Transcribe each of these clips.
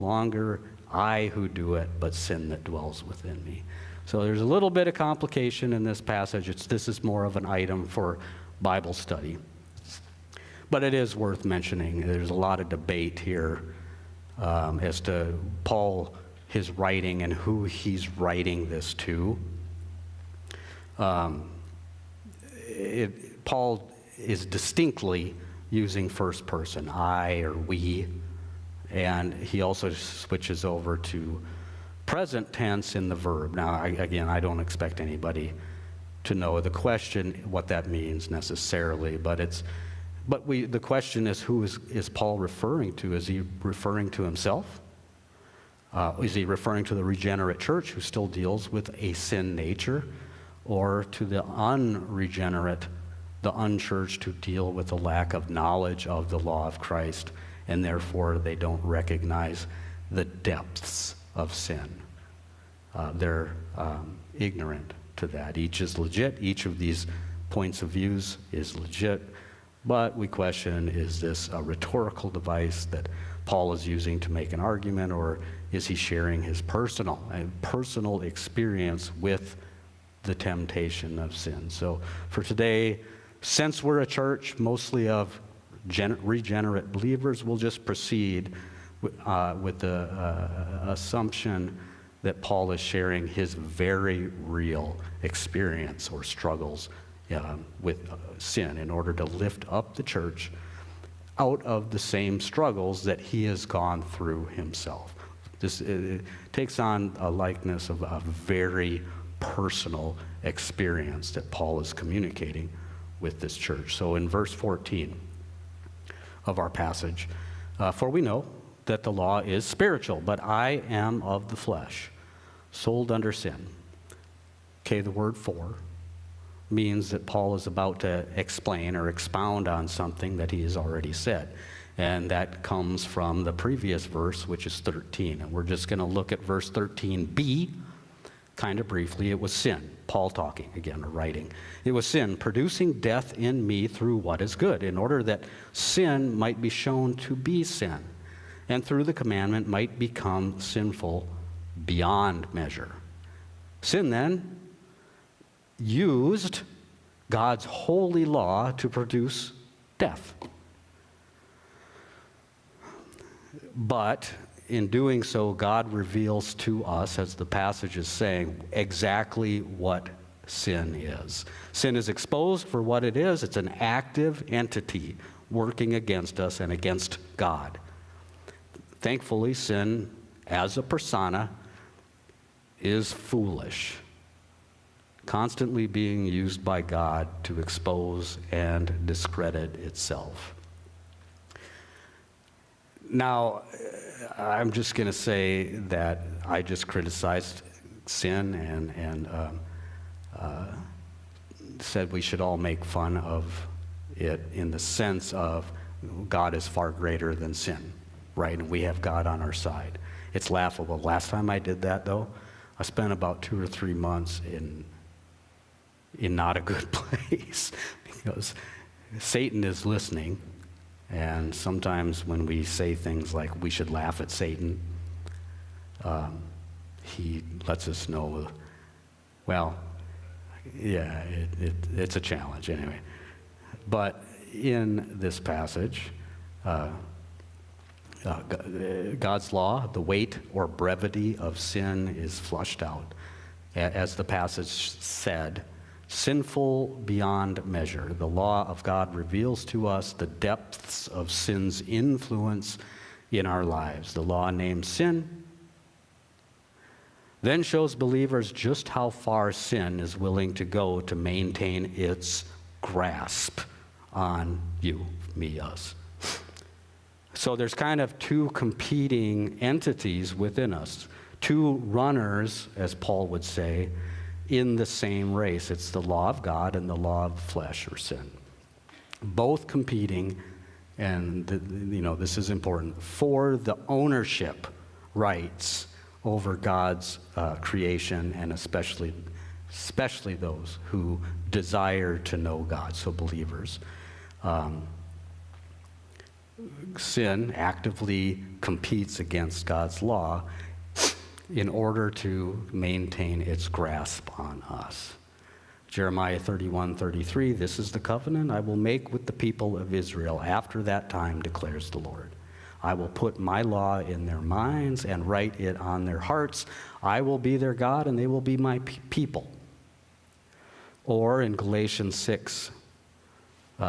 longer I who do it, but sin that dwells within me. So there's a little bit of complication in this passage. This is more of an item for Bible study. But it is worth mentioning. There's a lot of debate here as to Paul, his writing, and who he's writing this to. Paul is distinctly using first person, I or we, and he also switches over to present tense in the verb. Now, I don't expect anybody to know the question, what that means necessarily, but the question is, who is Paul referring to? Is he referring to himself? Is he referring to the regenerate church who still deals with a sin nature, or to the unregenerate, the unchurched who deal with a lack of knowledge of the law of Christ, and therefore they don't recognize the depths of sin? They're ignorant to that. Each is legit. Each of these points of views is legit. But we question, is this a rhetorical device that Paul is using to make an argument, or is he sharing his personal experience with the temptation of sin? So for today, since we're a church mostly of regenerate believers, we'll just proceed with the assumption that Paul is sharing his very real experience or struggles with sin in order to lift up the church out of the same struggles that he has gone through himself. It takes on a likeness of a very personal experience that Paul is communicating with this church. So in verse 14 of our passage, for we know that the law is spiritual, but I am of the flesh, sold under sin. Okay, the word "for" means that Paul is about to explain or expound on something that he has already said. And that comes from the previous verse, which is 13. And we're just going to look at verse 13b kind of briefly. It was sin. Paul talking again, or writing. It was sin producing death in me through what is good, in order that sin might be shown to be sin, and through the commandment might become sinful beyond measure. Sin then used God's holy law to produce death. But in doing so, God reveals to us, as the passage is saying, exactly what sin is. Sin is exposed for what it is. It's an active entity working against us and against God. Thankfully, sin as a persona is foolish, constantly being used by God to expose and discredit itself. Now, I'm just going to say that I just criticized sin and said we should all make fun of it in the sense of God is far greater than sin, right? And we have God on our side. It's laughable. Last time I did that, though, I spent about 2 or 3 months in not a good place, because Satan is listening. And sometimes when we say things like we should laugh at Satan, he lets us know, well, yeah, it's a challenge anyway. But in this passage, God's law, the weight or brevity of sin is flushed out. As the passage said, sinful beyond measure. The law of God reveals to us the depths of sin's influence in our lives. The law names sin, then shows believers just how far sin is willing to go to maintain its grasp on you, me, us. So there's kind of two competing entities within us, two runners, as Paul would say, in the same race. It's the law of God and the law of flesh or sin. Both competing, and this is important, for the ownership rights over God's creation, and especially those who desire to know God, so believers. sin actively competes against God's law in order to maintain its grasp on us. Jeremiah 31:33, this is the covenant I will make with the people of Israel after that time, declares the Lord. I will put my law in their minds and write it on their hearts. I will be their God and they will be my people. Or in Galatians 6,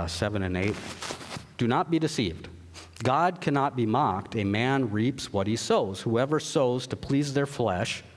7 and 8, do not be deceived. God cannot be mocked. A man reaps what he sows. Whoever sows to please their flesh